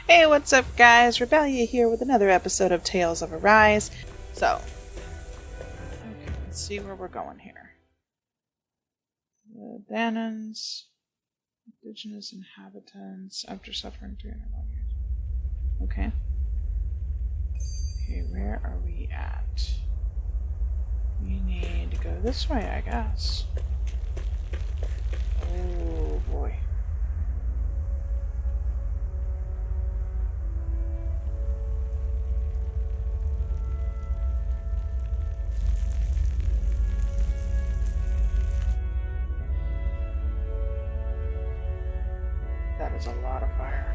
Hey, what's up, guys? Rubellia here with another episode of Tales of Arise. So, okay, let's see where we're going here. The Danans, indigenous inhabitants, after suffering 300 long years. Okay. Okay, where are we at? We need to go this way, I guess. Oh, boy. That is a lot of fire.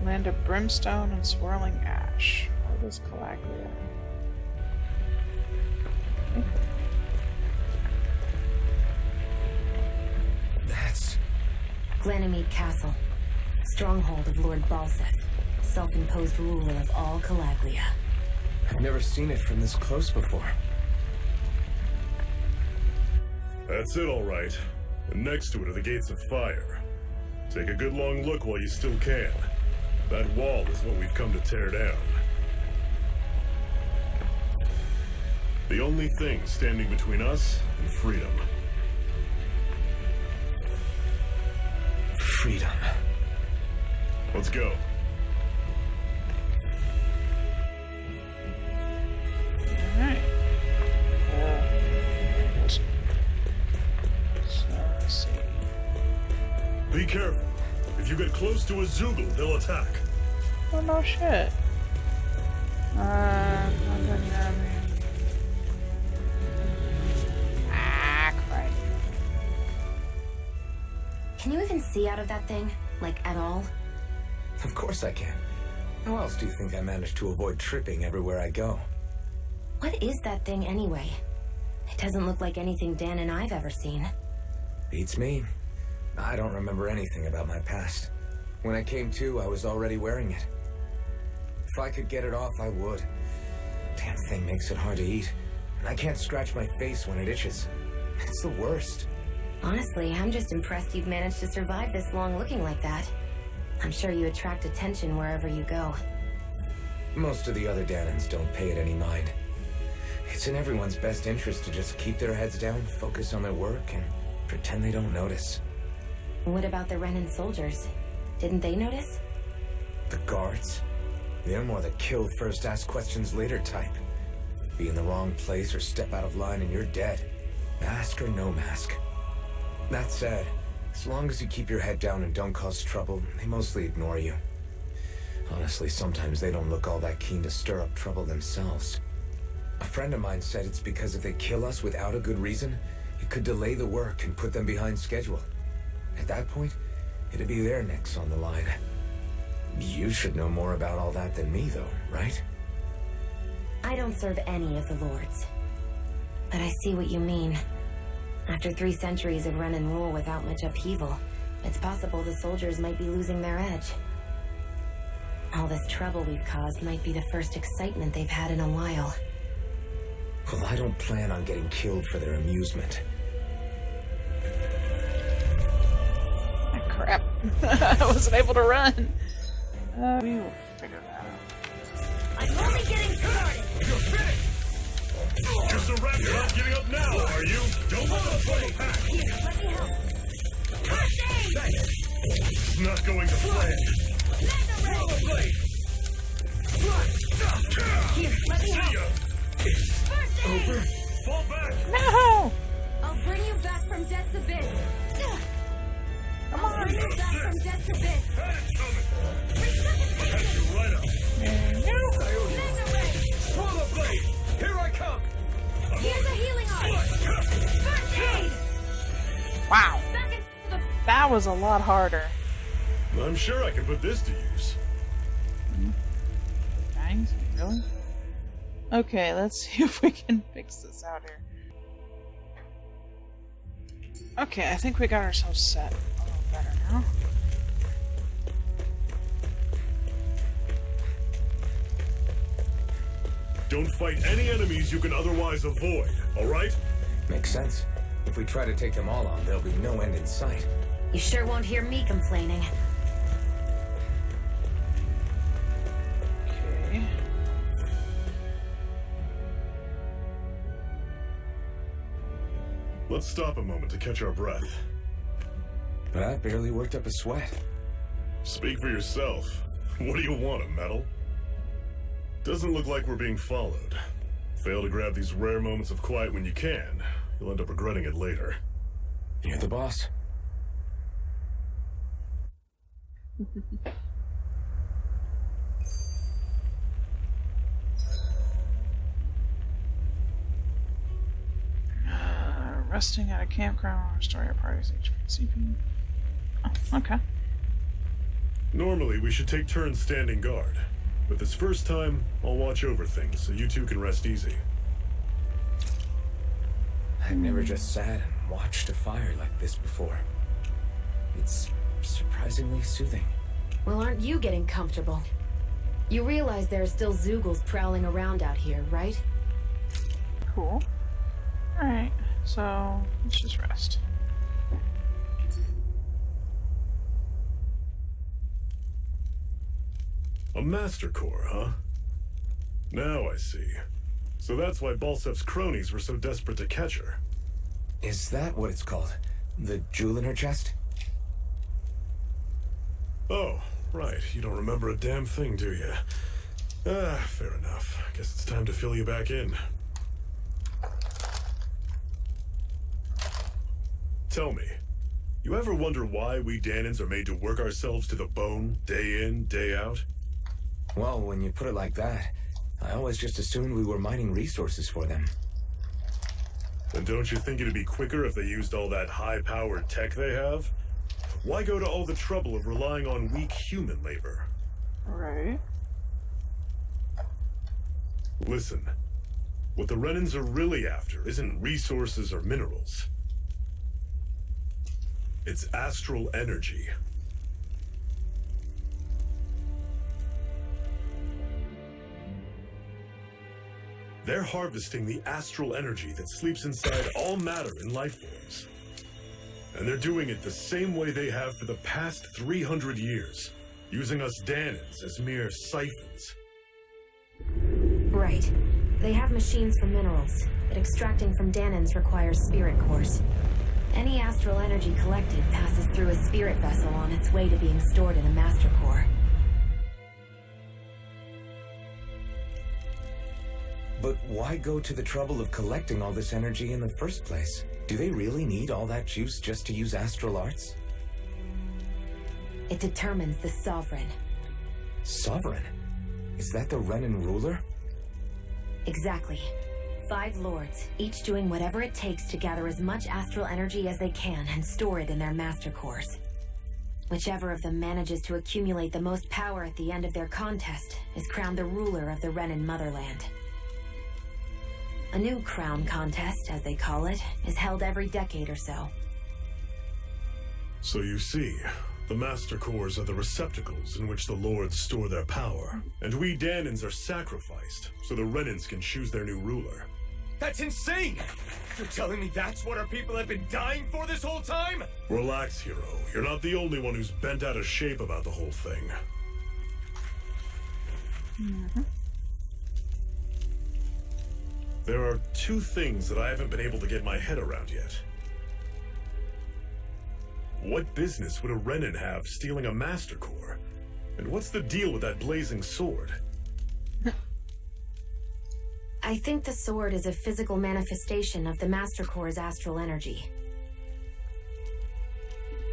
Land of brimstone and swirling ash. What is Calaglia? Okay. That's Glanamede Castle, stronghold of Lord Balseth, self-imposed ruler of all Calaglia. I've never seen it from this close before. That's it, all right. And next to it are the gates of fire. Take a good long look while you still can. That wall is what we've come to tear down. The only thing standing between us and freedom. Freedom. Let's go. Alright. So, let's see. Be careful. If you get close to a Zoogle, they'll attack. Oh, no shit. Crap. Can you even see out of that thing? Like, at all? Of course I can. How else do you think I managed to avoid tripping everywhere I go? What is that thing anyway? It doesn't look like anything Dan and I've ever seen. Beats me. I don't remember anything about my past. When I came to, I was already wearing it. If I could get it off, I would. Damn thing makes it hard to eat. And I can't scratch my face when it itches. It's the worst. Honestly, I'm just impressed you've managed to survive this long looking like that. I'm sure you attract attention wherever you go. Most of the other Danans don't pay it any mind. It's in everyone's best interest to just keep their heads down, focus on their work, and pretend they don't notice. What about the Renan soldiers? Didn't they notice? The guards? They're more the kill first, ask questions later type. Be in the wrong place or step out of line and you're dead. Mask or no mask. That said, as long as you keep your head down and don't cause trouble, they mostly ignore you. Honestly, sometimes they don't look all that keen to stir up trouble themselves. A friend of mine said it's because if they kill us without a good reason, it could delay the work and put them behind schedule. At that point, it'd be their necks on the line. You should know more about all that than me, though, right? I don't serve any of the lords. But I see what you mean. After 3 centuries of Renan rule without much upheaval, it's possible the soldiers might be losing their edge. All this trouble we've caused might be the first excitement they've had in a while. Well, I don't plan on getting killed for their amusement. Crap. I wasn't able to run. We will figure that out. I'm only getting started! You're finished! You're surrounded. You're not giving up now, are you? Don't let them pull the pack. Here, let me help. First aid! It's not going to plan. Throw the blade. Here, let me See help. ya. First aid! Over? Fall back. No! I'll bring you back from death's abyss. Come on. Bring you back from death's abyss. Had it coming. Resuscitation! Catch you right up. Mega ray! Throw the blade. Here I come. Here's a healing arm! First aid! Wow. Back into the... That was a lot harder. I'm sure I can put this to use. Thanks, really? Okay, let's see if we can fix this out here. Okay, I think we got ourselves set a little better now. Don't fight any enemies you can otherwise avoid, alright? Makes sense. If we try to take them all on, there'll be no end in sight. You sure won't hear me complaining. Okay. Let's stop a moment to catch our breath. But I barely worked up a sweat. Speak for yourself. What do you want, a medal? Doesn't look like we're being followed. Fail to grab these rare moments of quiet when you can. You'll end up regretting it later. You're the boss. Resting at a campground or restore your party's HPCP. Oh, okay. Normally, we should take turns standing guard. But this first time, I'll watch over things so you two can rest easy. I've never just sat and watched a fire like this before. It's surprisingly soothing. Well, aren't you getting comfortable? You realize there are still Zoogles prowling around out here, right? Cool. Alright, so let's just rest. A Master Core, huh? Now I see. So that's why Balsef's cronies were so desperate to catch her. Is that what it's called? The jewel in her chest? Oh, right. You don't remember a damn thing, do you? Fair enough. Guess it's time to fill you back in. Tell me, you ever wonder why we Danans are made to work ourselves to the bone, day in, day out? Well, when you put it like that, I always just assumed we were mining resources for them. Then don't you think it'd be quicker if they used all that high-powered tech they have? Why go to all the trouble of relying on weak human labor? Right. Listen, what the Renans are really after isn't resources or minerals. It's astral energy. They're harvesting the astral energy that sleeps inside all matter in life forms. And they're doing it the same way they have for the past 300 years, using us Danans as mere siphons. Right. They have machines for minerals, but extracting from Danans requires spirit cores. Any astral energy collected passes through a spirit vessel on its way to being stored in a master core. But why go to the trouble of collecting all this energy in the first place? Do they really need all that juice just to use astral arts? It determines the sovereign. Sovereign? Is that the Renan ruler? Exactly. 5 lords, each doing whatever it takes to gather as much astral energy as they can and store it in their master cores. Whichever of them manages to accumulate the most power at the end of their contest is crowned the ruler of the Renan motherland. A new crown contest, as they call it, is held every decade or so. So you see, the Master Cores are the receptacles in which the Lords store their power, and we Danans are sacrificed so the Renans can choose their new ruler. That's insane! You're telling me that's what our people have been dying for this whole time? Relax, hero. You're not the only one who's bent out of shape about the whole thing. There are 2 things that I haven't been able to get my head around yet. What business would a Renan have stealing a Master Core? And what's the deal with that blazing sword? I think the sword is a physical manifestation of the Master Core's astral energy.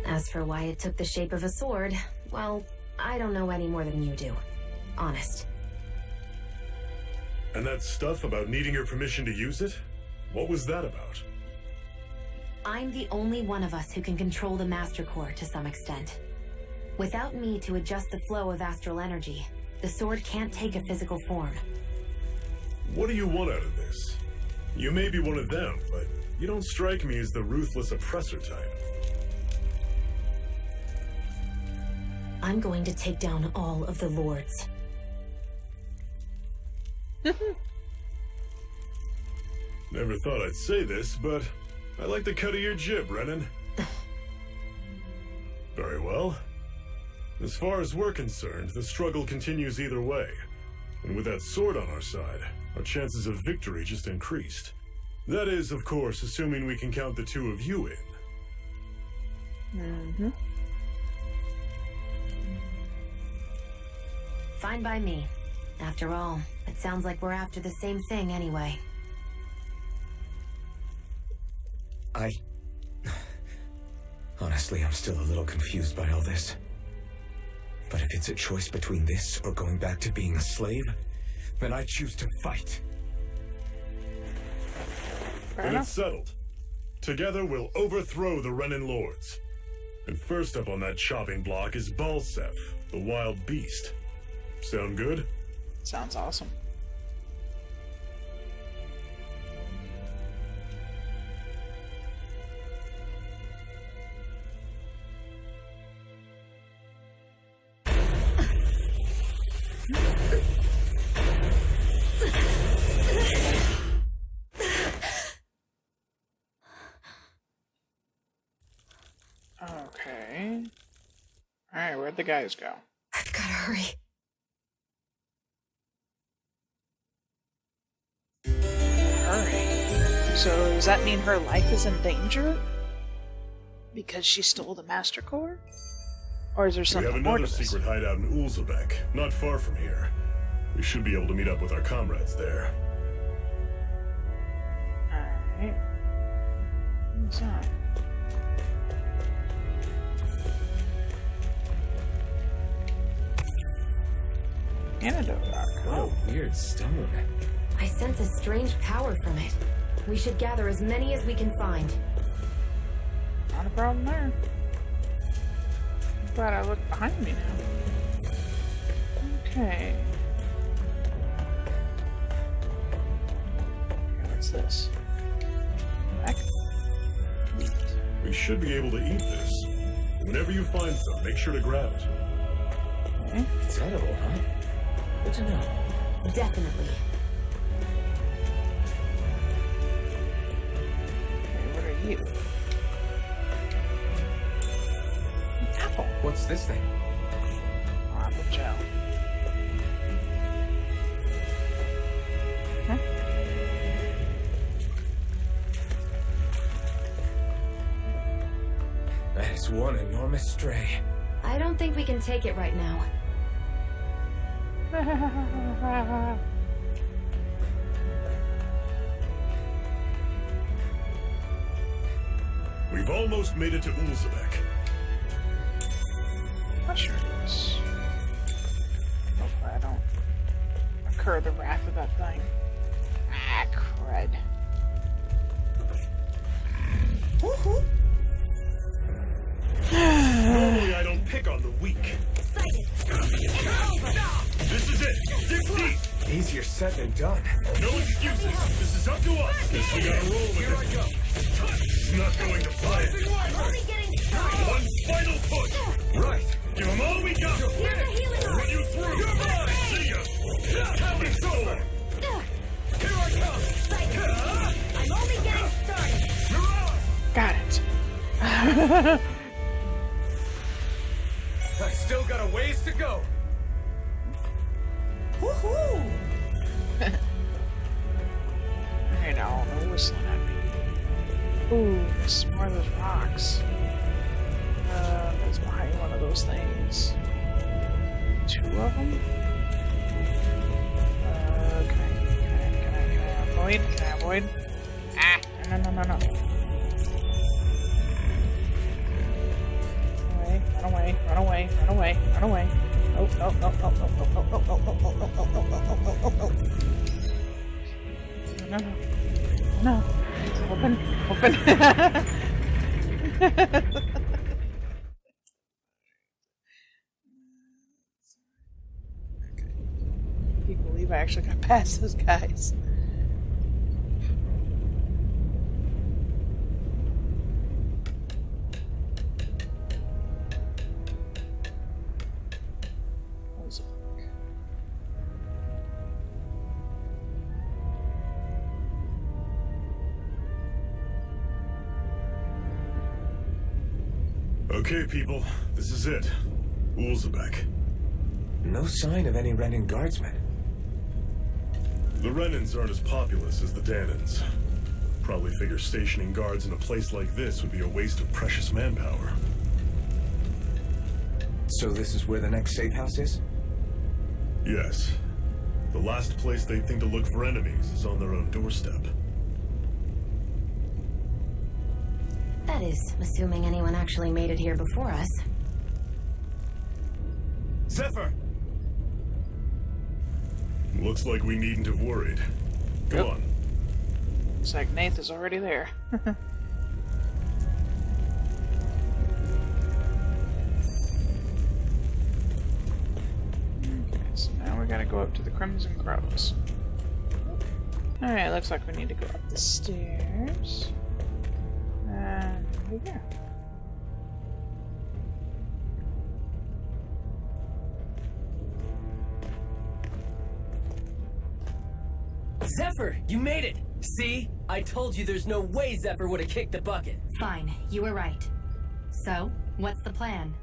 As for why it took the shape of a sword, well, I don't know any more than you do. Honest. And that stuff about needing your permission to use it? What was that about? I'm the only one of us who can control the Master Core to some extent. Without me to adjust the flow of astral energy, the sword can't take a physical form. What do you want out of this? You may be one of them, but you don't strike me as the ruthless oppressor type. I'm going to take down all of the lords. Never thought I'd say this, but I like the cut of your jib, Renan. Very well. As far as we're concerned, the struggle continues either way. And with that sword on our side, our chances of victory just increased. That is, of course, assuming we can count the two of you in. Mm-hmm. Fine by me. After all, it sounds like we're after the same thing anyway. Honestly, I'm still a little confused by all this. But if it's a choice between this or going back to being a slave, then I choose to fight. Then it's settled. Together we'll overthrow the Renan lords. And first up on that chopping block is Balsef, the wild beast. Sound good? Sounds awesome. Okay. Alright, where'd the guys go? I've gotta hurry. Hurry. So does that mean her life is in danger? Because she stole the Master Core? Or is there We something have more another to this? secret hideout in Ulzebek, not far from here. We should be able to meet up with our comrades there. Alright. What's that? Antidote rock. Oh, weird stone. I sense a strange power from it. We should gather as many as we can find. Not a problem there. I'm glad I looked behind me now. Okay. What's this? Back? We should be able to eat this. Whenever you find some, make sure to grab it. Okay. It's edible, huh? Good to know. Definitely. Okay, what are you? An apple. What's this thing? Oh, apple gel. Huh? That is one enormous stray. I don't think we can take it right now. We've almost made it to Ulzebek. Mushrooms. Hopefully I don't incur the wrath of that thing. Ah, crud. Normally I don't pick on the weak. This is it. Dig deep. Easier said than done. No excuses. This is up to us. Guess we gotta roll with it. It's not going to plan. Only getting started. One final push. Right. Give them all we got. Here's a healing Run you through. You're mine. See ya. It's over. Here I come! I'm only getting started. Got it. I still got a ways to go. Woohoo! I know, no whistling at me. Ooh, there's more of those rocks. There's behind one of those things. Two of them? Can I avoid? Can I avoid? Ah! No. Run away. No. Open. Okay. Can you believe I actually got past those guys? Okay, people, this is it. Ulzebek. No sign of any Renan guardsmen. The Renans aren't as populous as the Danans. Probably figure stationing guards in a place like this would be a waste of precious manpower. So this is where the next safe house is? Yes. The last place they'd think to look for enemies is on their own doorstep. That is, assuming anyone actually made it here before us. Zephyr! Looks like we needn't have worried. Go on. Looks like Nath is already there. Okay, so now we gotta go up to the Crimson Crows. Alright, looks like we need to go up the stairs. And here we go. Zephyr, you made it! See? I told you there's no way Zephyr would have kicked the bucket. Fine, you were right. So, what's the plan?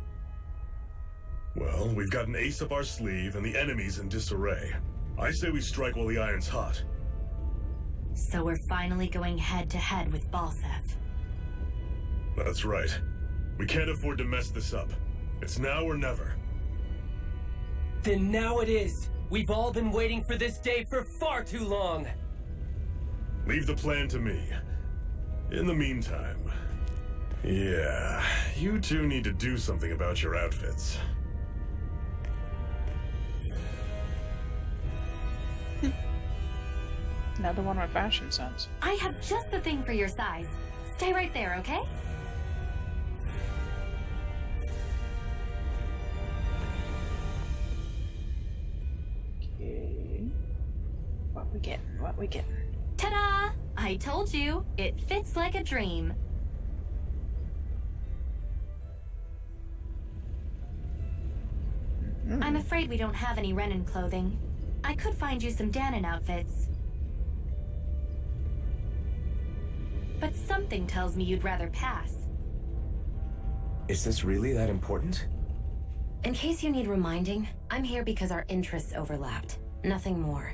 Well, we've got an ace up our sleeve and the enemy's in disarray. I say we strike while the iron's hot. So we're finally going head-to-head with Balseth. That's right. We can't afford to mess this up. It's now or never. Then now it is! We've all been waiting for this day for far too long! Leave the plan to me. In the meantime... Yeah, you two need to do something about your outfits. Another one with fashion sense. I have just the thing for your size. Stay right there, okay? Okay. What we getting? What we getting? Ta-da! I told you, it fits like a dream. I'm afraid we don't have any Renan clothing. I could find you some Danan outfits. But something tells me you'd rather pass. Is this really that important? In case you need reminding, I'm here because our interests overlapped. Nothing more.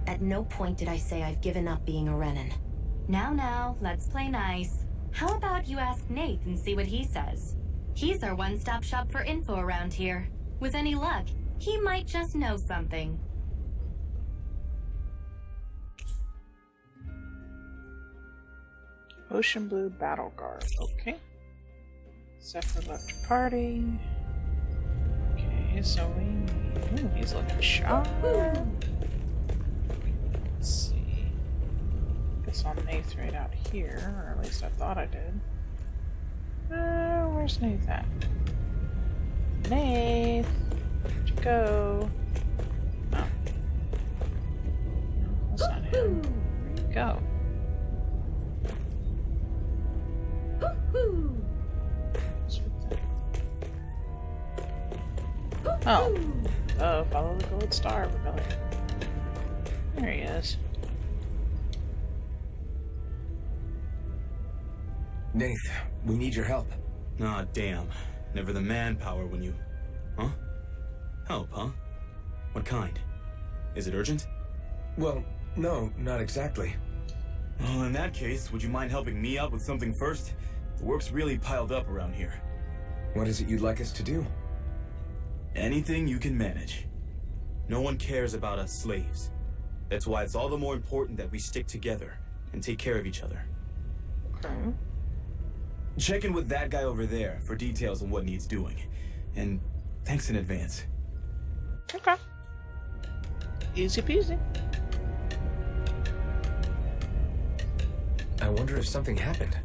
At no point did I say I've given up being a Renan. Now, let's play nice. How about you ask Nath and see what he says? He's our one-stop shop for info around here. With any luck, he might just know something. Ocean Blue Battle Guard. Okay. Zephyr left party. Okay, so we need... Ooh, he's looking sharp. Let's see. Guess I'll Nath right out here, or at least I thought I did. Where's Nath at? Nath! Where'd you go? Oh. No, that's not him. Where'd you go? Oh. Follow the gold star, Rubellia. There he is. Nath, we need your help. Aw, damn. Never the manpower when you... Huh? Help, huh? What kind? Is it urgent? Well, no, not exactly. Well, in that case, would you mind helping me out with something first? The work's really piled up around here. What is it you'd like us to do? Anything you can manage. No one cares about us slaves. That's why it's all the more important that we stick together and take care of each other. Okay. Check in with that guy over there for details on what needs doing. And thanks in advance. Okay. Easy peasy. I wonder if something happened.